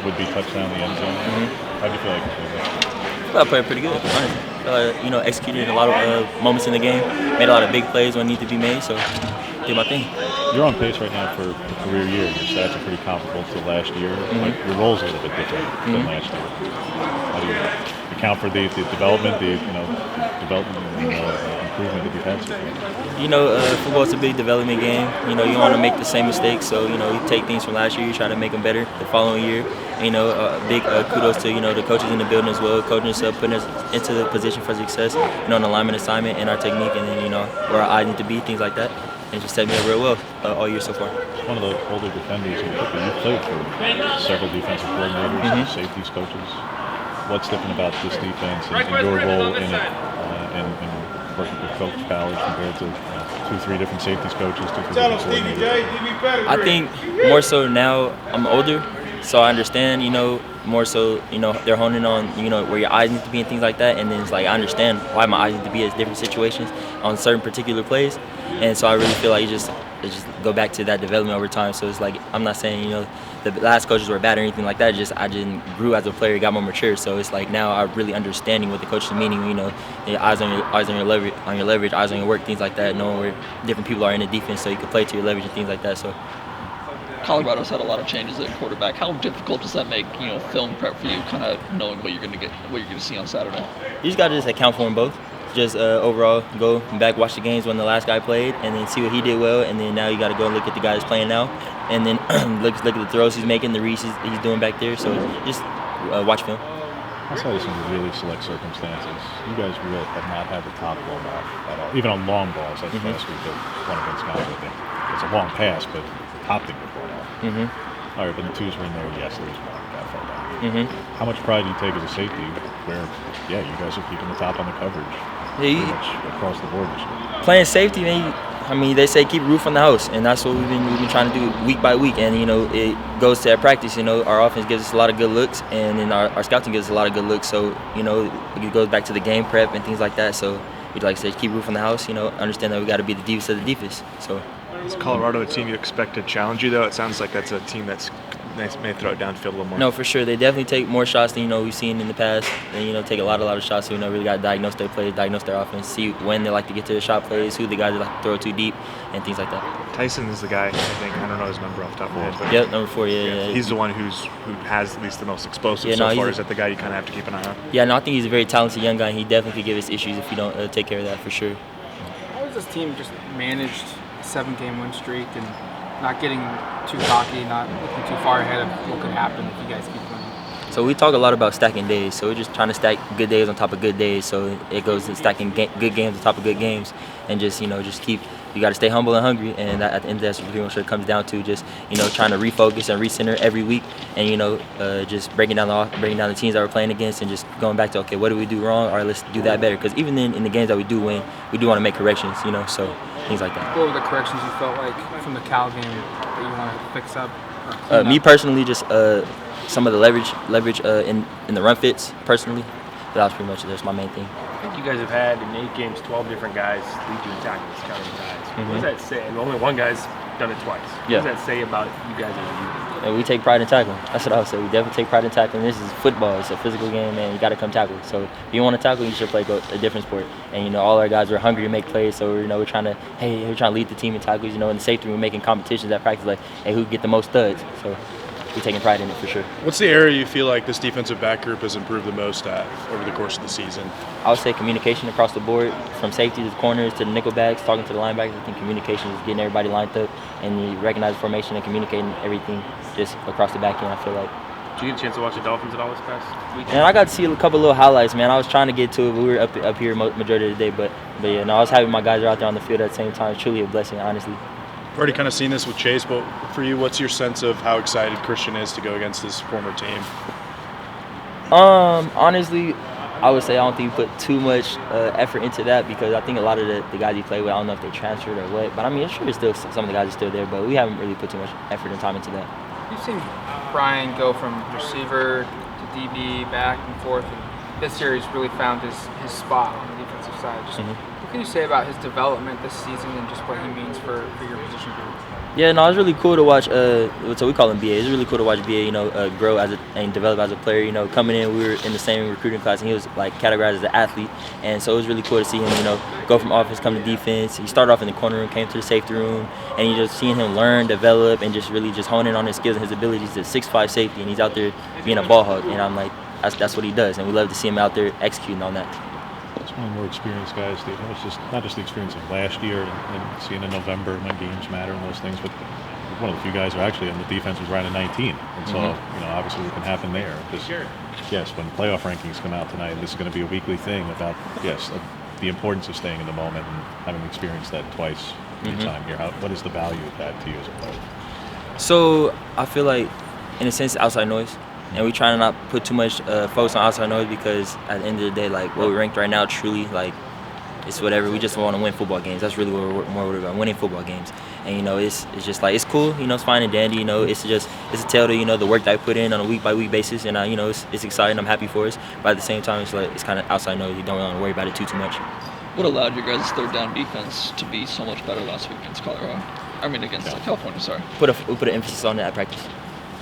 would-be touchdown in the end zone. How do you feel like you played that? I played pretty good, honestly. Executed a lot of moments in the game, made a lot of big plays when needed to be made, so did my thing. You're on pace right now for a career year. Your stats are pretty comparable to last year. Like, your role's a little bit different than last year. How do you account for the development, the development and improvement that you've had so far? Football's a big development game. You don't want to make the same mistakes, so you take things from last year, you try to make them better the following year. And, big kudos to the coaches in the building as well, coaching us up, putting us into the position for success. An alignment assignment and our technique, and then where our eyes need to be, things like that. And just set me up real well all year so far. One of the older defenders in football, you played for several defensive coordinators and safeties coaches. What's different about this defense and your role in it, and working with Coach Ballard compared to 2-3 different safeties coaches, 2-3 different coordinators? I think more so now I'm older, so I understand, more so, they're honing on, where your eyes need to be and things like that. And then it's like I understand why my eyes need to be at different situations on certain particular plays. And so I really feel like you just go back to that development over time. So it's like I'm not saying the last coaches were bad or anything like that. I just grew as a player, got more mature. So it's like now I'm really understanding what the coach is meaning. The eyes on your leverage, eyes on your work, things like that. Knowing where different people are in the defense, so you can play to your leverage and things like that. So Colorado's had a lot of changes at quarterback. How difficult does that make film prep for you, kind of knowing what you're going to see on Saturday? You just got to account for them both. Just overall go back, watch the games when the last guy played, and then see what he did well, and then now you got to go look at the guy that's playing now, and then look at the throws he's making, the reads he's doing back there. So just watch film. Outside of some really select circumstances, you guys really have not had the top blown off at all. Even on long balls, like last week, the one against guys, I think it's a long pass, but the top didn't get blown off. All right, but the twos were in there. Yes, there was one that fell down. How much pride do you take as a safety where, you guys are keeping the top on the coverage? Pretty much across the board this year. Playing safety, man. They say keep roof on the house, and that's what we've been trying to do week by week. And it goes to practice. Our offense gives us a lot of good looks, and then our scouting gives us a lot of good looks. So it goes back to the game prep and things like that. So we'd like to say keep roof on the house. Understand that we got to be the deepest of the deepest. So is Colorado a team you expect to challenge you though? It sounds like that's a team that's may throw it downfield a little more. No, for sure. They definitely take more shots than we've seen in the past. They take a lot of shots. So really got to diagnose their plays, diagnose their offense, see when they like to get to the shot plays, who the guys that like to throw too deep, and things like that. Tyson is the guy. I think I don't know his number off the top of my head. But yep, number 4. Yeah. He's the one who has at least the most explosive so far. Is that the guy you kind of have to keep an eye on? Yeah, no, I think he's a very talented young guy. And he definitely could give us issues if you don't take care of that for sure. How has this team just managed a 7-game win streak and not getting too cocky, not looking too far ahead of what could happen if you guys keep winning? So we talk a lot about stacking days. So we're just trying to stack good days on top of good days. So it goes to stacking good games on top of good games, and just keep. You got to stay humble and hungry, and that, at the end that's pretty much what it comes down to. Just trying to refocus and recenter every week, and just breaking down the teams that we're playing against, and just going back to okay, what did we do wrong? All right, let's do that better. Because even in the games that we do win, we do want to make corrections. So things like that. What were the corrections you felt like from the Cal game that you want to fix up? Me personally, just some of the leverage in the run fits personally. That was pretty much that's my main thing. I think you guys have had in 8 games 12 different guys lead you in tackles, counting guys. What does that say? And only one guy's done it twice. What does that say about you guys as a unit? And we take pride in tackling. That's what I would say. We definitely take pride in tackling. This is football. It's a physical game, and you got to come tackle. So if you want to tackle, you should play a different sport. And all our guys are hungry to make plays. So we're trying to lead the team in tackles. In the safety, we're making competitions at practice like, hey, who can get the most studs? So we're taking pride in it for sure. What's the area you feel like this defensive back group has improved the most at over the course of the season? I would say communication across the board, from safety to the corners to the nickel backs, talking to the linebackers. I think communication is getting everybody lined up, and you recognize the formation and communicating everything just across the back end, I feel like. Did you get a chance to watch the Dolphins at all this past weekend? And I got to see a couple little highlights, man. I was trying to get to it, but we were up here majority of the day. But yeah, no, I was happy my guys are out there on the field at the same time. It's truly a blessing, honestly. I've already kind of seen this with Chase, but for you, what's your sense of how excited Christian is to go against his former team? Honestly, I would say I don't think we put too much effort into that because I think a lot of the guys he played with, I don't know if they transferred or what. But I mean, sure, still some of the guys are still there, but we haven't really put too much effort and time into that. You've seen Brian go from receiver to DB, back and forth, and this year he's really found his spot on the defensive side. Just what can you say about his development this season and just what he means for your position group? Yeah, no, it's really cool to watch. So we call him BA. It's really cool to watch BA, grow and develop as a player. Coming in, we were in the same recruiting class, and he was like categorized as an athlete. And so it was really cool to see him, go from offense, come to defense. He started off in the corner room, came to the safety room, and you just seeing him learn, develop, and just really just hone in on his skills and his abilities. He's a 6'5" safety, and he's out there being a ball hog. And I'm like, that's what he does, and we love to see him out there executing on that. It's one of the more experienced guys. It's just not just the experience of last year and seeing in November when games matter and those things, but one of the few guys who actually on the defense was around 19. And so, obviously what can happen there. Because, yes, when playoff rankings come out tonight, this is going to be a weekly thing about, the importance of staying in the moment and having experienced that twice in your time here. What is the value of that to you as a player? So I feel like, in a sense, outside noise. And we try to not put too much focus on outside noise because at the end of the day, like what we're ranked right now, truly, like it's whatever. We just want to win football games. That's really what we're more worried about, winning football games. And it's just like it's cool, it's fine and dandy. It's a tale to the work that I put in on a week by week basis, and it's exciting. I'm happy for us, but at the same time, it's kind of outside noise. You don't really want to worry about it too much. What allowed your guys' third down defense to be so much better last week against Colorado? Against California. Sorry. We put an emphasis on it at practice.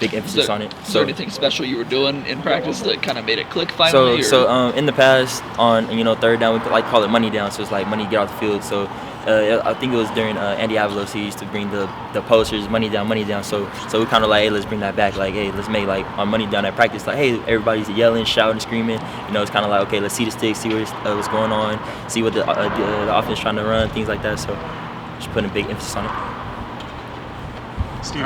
Big emphasis on it. Is there anything special you were doing in practice that kind of made it click finally? So in the past on third down we could call it money down. So it's like money, get off the field. So I think it was during Andy Avalos, he used to bring the posters money down. So we kind of like, hey, let's bring that back. Like, hey, let's make like on money down at practice. Like, hey, everybody's yelling, shouting, screaming. It's kind of like, okay, let's see the sticks, see what's going on, see what the offense trying to run, things like that. So just putting a big emphasis on it. Steve,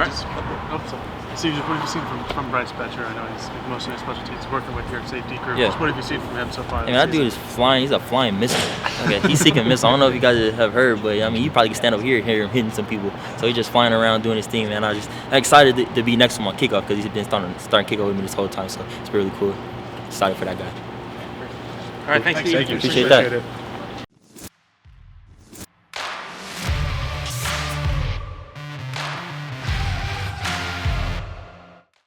Steve, what have you seen from Bryce Betcher? I know he's mostly a special teams working with your safety group. Yeah. Just what have you seen from him so far? That dude is flying. He's a flying missile. Okay, he's seeking missile. I don't know if you guys have heard, but you probably can stand up here and hear him hitting some people. So he's just flying around doing his thing, man. I'm excited to be next to him on kickoff because he's been starting kickoff with me this whole time. So it's really cool. Excited for that guy. All right, thanks, Steve. Thank you. Appreciate that.